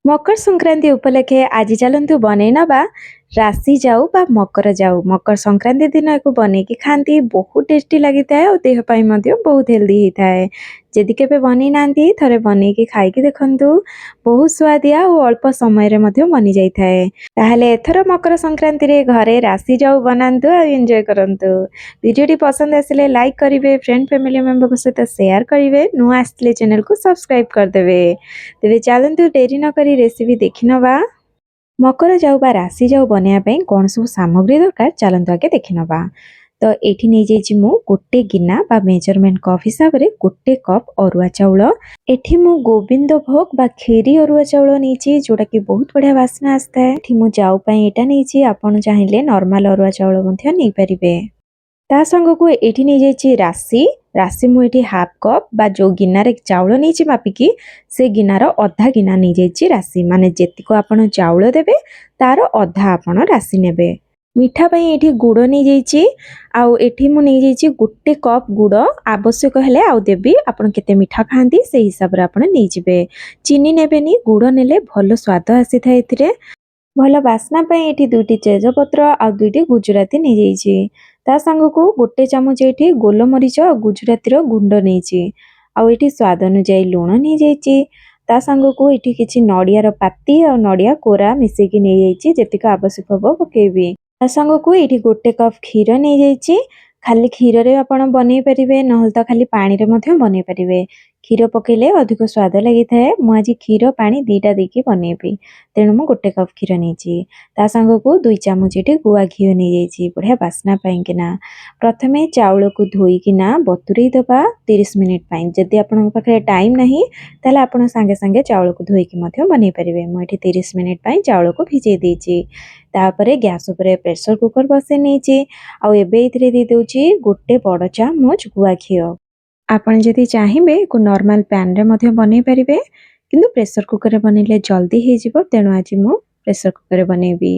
मकर संक्रांति उपलक्षे आज चलतु बनई नवा राशि जाऊ बा मकर जाऊ। मकर संक्रांति दिन एक बनईकी खाती बहुत टेस्टी लगी था और देह बहुत हेल्दी होता है। जदि केबे बनी नांती थरे बनईकी खाइकी देखंतु बहुत स्वादिया और अल्प समय रे मध्य बनी जाई थाए। ताहले एथर मकर संक्रांति रे घरे राशि जाऊ बनांतु और एंजॉय करंतु। वीडियोटी पसंद आसिले लाइक करिवे, फ्रेंड फैमिली मेंबर सहित शेयर करिवे, नुआ आसिले चैनल को सब्सक्राइब कर देबे। तेबे चलंतु डेरी न करी रेसिपी देखि नबा। मकर जाऊ बा राशि जाऊ बनैया पई कोन सब सामग्री दरकार चलंतु आगे देखि नबा। तो एठी नै जाइछि मु गोटे गिना बा मेजरमेंट कप हिसाब रे गोटे कप अरुआ चाउल। एठी मु गोविंद भोग बा खीरी अरुआ चाउल नैछि जोटा कि बहुत बढ़िया वासना आस्ता है। एठी मु जाऊ पई एटा नैछि, आपण चाहिले नॉर्मल अरुआ चाउल मध्य नै परिबे। ता संग को एठी नै जाइछि राशि। राशि मु एठी हाफ कप बा जो गिनारे चाउल नैछि मापिकी से गिनार अधा गिना नै जाइछि राशि, माने जेतिको आपण चाउल देबे तार अधा आपण राशि नेबे। मिठा पई एठी गुड़ नै जाइछि आउ एठी मु नै जाइछि गोटे कप गुड़। आवश्यक हेले आउ देबी, आपण केते मिठा खांती से हिसाब रे आपण नै जिबे। चीनी नेबेनी, गुड़ नेले भलो स्वाद आसी थाए। एथिरे भलो बासना पई एठी दुईटी तेजपत्र आ दुईटी गुजराती नै जाइछि। ता संग को गोटे चामच एठी गोलमरीच और गुजराती रो गुंड नैछि आउ एठी स्वाद अनुसार लूण नै जाइछि। ता संग को एठी किछि नडिया रो पाती और नडिया कोरा मिसे कि नै जाइछि, जेतिका आवश्यक हबो पकेबी। ता संग को एठी गोटे कप खीर नै जाइछि। खाली खीर रे आपण बनै परिबे, नहल त खाली पानी रे मध्य बनै परिबे। खीर पकेले अधिक स्वाद लागि थाए। मु आज खीर पानी दीटा देकी बनेबी, तेणु मु गोटे कप खीर नैछि। ता संग को 2 चामच एठी गुआ घी नै जाइछि बढ़िया बासना पई किना। प्रथमे चाउल को धोई किना बतुरै दबा 30 मिनिट पई। जदि आपण पाखे टाइम नाही ताले आपण संगे संगे चाउल को धोई कि मध्य बनै परिबे। मु एठी 30 मिनिट पई चाउल को भिजै देछि। तापरे गैस ऊपर प्रेशर कुकर बसे नैछि आ एबे इथरे दे दोछि गोटे बड़ चामच गुआ घी। आपण जदि चाहिबे को नॉर्मल पैन रे मध्य बनै परिबे, किंतु प्रेशर कुकर रे बनेले जल्दी हे जिवो, तेणु आज मु प्रेशर कुकर रे बनेबी।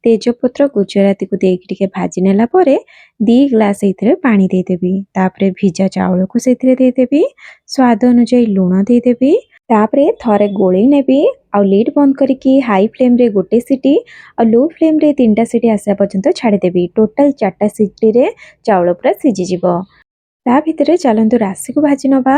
तेजपत्र गुजराती को देकी टिके भाजी नेला परे 2 ग्लास इथरे पानी दे देबी। तापरे भिजा चाउल को सेथरे दे देबी, स्वाद अनुसार लूण दे देबी। तापरे थरे गोळी नेबी आ लीड बंद करिकी हाई फ्लेम रे गोटे सीटी और लो फ्लेम रे 3टा सीटी आसा पर्यंत छाडी देबी। टोटल 4टा सीटी रे चाउल पूरा सिझी जिवो। ता भितरे चलंतु राशि को भाजी नबा।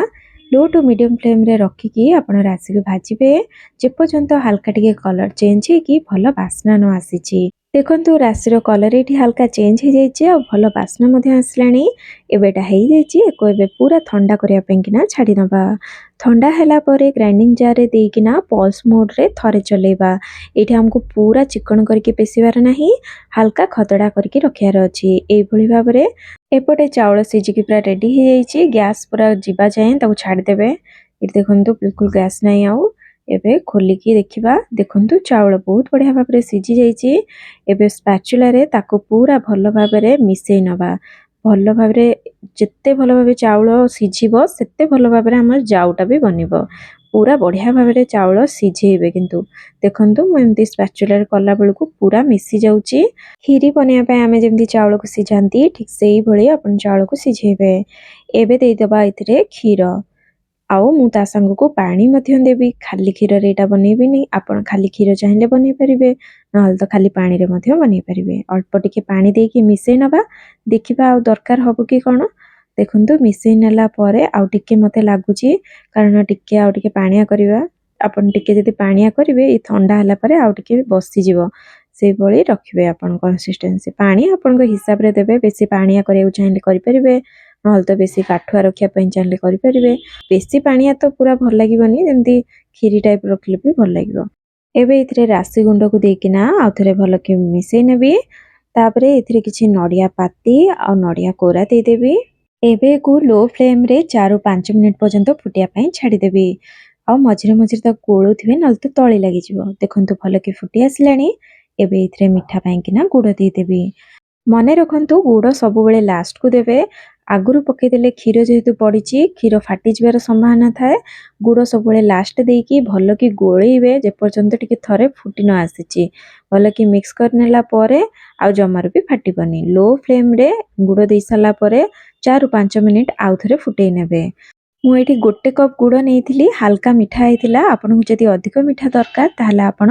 लो टू मीडियम फ्लेम रे रखिकी आपण राशि को भाजीबे जे पर्यंत हल्का टिके कलर चेंज हे कि भलो बासना न आसीची। देखंतु राशि रो कलर एठी हल्का चेंज हे जाइछि और भलो बासना मध्ये आसलानी। एबेटा हे जाइछि, एको एबे पूरा ठंडा करिया पेंकिना छाडी नबा। ठंडा हैला परे ग्राइंडिंग जार रे देकिना पल्स मोड रे थरे चलेबा। एठी हमको पूरा चिकन करके पेसिबार नाही, हल्का खतडा करके रखियार अछि। एई भली भाबरे एपटे चाउल सिझिकी पूरा रेडी हो जाइछि। गैस पूरा जिबा जाए ताको छाडी देबे। इट देखंतु बिल्कुल गैस नाही आउ। एबे खोलिकी देखिबा, देखंतु चाउल बहुत बढ़िया भाबरे सिझी जाइछि। एबे स्पैचुला रे ताको पूरा भलो भाबरे मिसेई नबा। भलो भाबरे जत्ते भलो भाबे चाउल सिझिबो सेत्ते भलो भाबरे हमर जाउटा भी बनिबो। पूरा बढ़िया भाबरे चाउल सिझेइबे, किंतु देखंतु मु एमती स्पैचुला रे कला बेलकु पूरा मिसी जाउछि। खीरी बनिया पय आमे जेमती चाउल को सिझांती ठीक सेही भली अपन चाउल को सिझेइबे। एबे देइ दबा इथरे खीर आउ मु ता संग को पानी मध्य देबी। खाली खीर रे एटा बनेबिनी, आपण खाली खीर चाहिले बनै परिबे, नहल त खाली पानी रे मध्य बनै परिबे। अल्प टिके पानी देकी मिसेई नबा। देखिबा आउ दरकार हबो कि कोन। देखंतु मिसेई नेला परे आउ टिके मते लागुची, कारण टिके आउ टिके पानिया करिबा। आपण टिके जदि पानिया करिवे ई ठंडा हला परे आउ टिके बसी जिवो। से भली रखिबे आपण कंसिस्टेंसी। पानी आपण को हिसाब रे देबे। बेसी पानिया करियो चाहिले करि परिबे, नहल त बेसी काठुआ रखिया पय चाहिले करि परिबे। बेसी पानिया तो पूरा भल लागिबनी, जेमती खीरी टाइप रखले भी भल लागिबो। एबे इथरे राशि गुंड को देकिना आउ थरे भल के मिसेई नेबी। तापरे इथरे किछि नडिया पाती आ नडिया कोरा दे देबी। एबे को लो फ्लेम रे 4-5 मिनिट पर्यंत फुटिया पय छाडी देबी। आ मझिरे मझिरे त गोळुथिबे, नल त तळी लागि जिवो। देखंतु भल के फुटी आसलानी। एबे इथरे मिठा पय किना गुड़ दे देबी। मने रखंतु गुड़ सब बेले लास्ट को देबे। आगुरु पके देले खीर जेहेतु पड़िछि, खीर फाटी जिबार संभावना थाए। गुड़ सब बेले लास्ट देकी भल की गोळेइबे जे पर्यंत टिके थरे फुटी न आसीछि। भल की मिक्स करनेला परे आउ जमार भी फाटिबनी। लो फ्लेम रे गुड़ देई साला परे 4-5 मिनिट आउ थरे फुटेइ नेबे। ମୁଁ ଏଇଠି 1 କପ୍ ଗୁଡ଼ ନେଇଥିଲି, ହାଲକା ମିଠା ହେଇଥିଲା। ଆପଣଙ୍କୁ ଯଦି ଅଧିକ ମିଠା ଦରକାର ତାହେଲେ ଆପଣ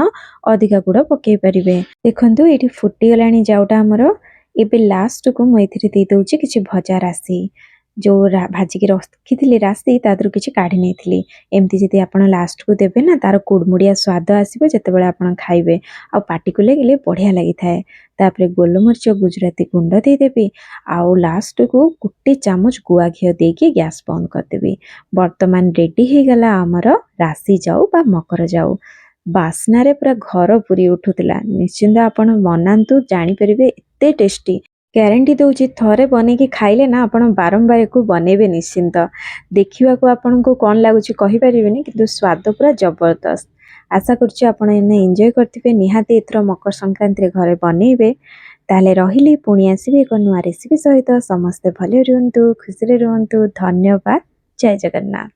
ଅଧିକା ଗୁଡ଼ ପକେଇ ପାରିବେ। ଦେଖନ୍ତୁ ଏଇଠି ଫୁଟିଗଲାଣି ଜାଉଟା ଆମର। ଏବେ ଲାଷ୍ଟକୁ ମୁଁ ଏଥିରେ ଦେଇଦେଉଛି କିଛି ଭଜା ରାଶି, ଯେଉଁ ଭାଜିକି ରଖିଥିଲି ରାଶି ତା ଦେହରୁ କିଛି କାଢ଼ି ନେଇଥିଲି। ଏମିତି ଯଦି ଆପଣ ଲାଷ୍ଟକୁ ଦେବେ ନା ତାର କୁଡ଼ମୁଡ଼ିଆ ସ୍ୱାଦ ଆସିବ ଯେତେବେଳେ ଆପଣ ଖାଇବେ, ଆଉ ପାଟିକୁ ଲାଗିଲେ ବଢ଼ିଆ ଲାଗିଥାଏ। ତାପରେ ଗୋଲମରିଚ ଗୁଜୁରାତି ଗୁଣ୍ଡ ଦେଇଦେବି, ଆଉ ଲାଷ୍ଟକୁ 1 ଚାମଚ ଗୁଆ ଘିଅ ଦେଇକି ଗ୍ୟାସ୍ ବନ୍ଦ କରିଦେବି। ବର୍ତ୍ତମାନ ରେଡ଼ି ହେଇଗଲା ଆମର ରାଶି ଜାଉ ବା ମକର ଜାଉ। ବାସ୍ନାରେ ପୁରା ଘର ପୁରି ଉଠୁଥିଲା। ନିଶ୍ଚିନ୍ତ ଆପଣ ବନାନ୍ତୁ, ଜାଣିପାରିବେ ଏତେ ଟେଷ୍ଟି। ଗ୍ୟାରେଣ୍ଟି ଦେଉଛି ଥରେ ବନେଇକି ଖାଇଲେ ନା ଆପଣ ବାରମ୍ବାର ୟାକୁ ବନେଇବେ ନିଶ୍ଚିନ୍ତ। ଦେଖିବାକୁ ଆପଣଙ୍କୁ କ'ଣ ଲାଗୁଛି କହିପାରିବେନି, କିନ୍ତୁ ସ୍ୱାଦ ପୁରା ଜବରଦସ୍ତ। ଆଶା କରୁଛି ଆପଣ ଏନେ ଏନ୍ଜୟ କରିଥିବେ। ନିହାତି ଏଥର ମକର ସଂକ୍ରାନ୍ତିରେ ଘରେ ବନେଇବେ। ତାହେଲେ ରହିଲି, ପୁଣି ଆସିବି ଏକ ନୂଆ ରେସିପି ସହିତ। ସମସ୍ତେ ଭଲରେ ରୁହନ୍ତୁ, ଖୁସିରେ ରୁହନ୍ତୁ। ଧନ୍ୟବାଦ। ଜୟ ଜଗନ୍ନାଥ।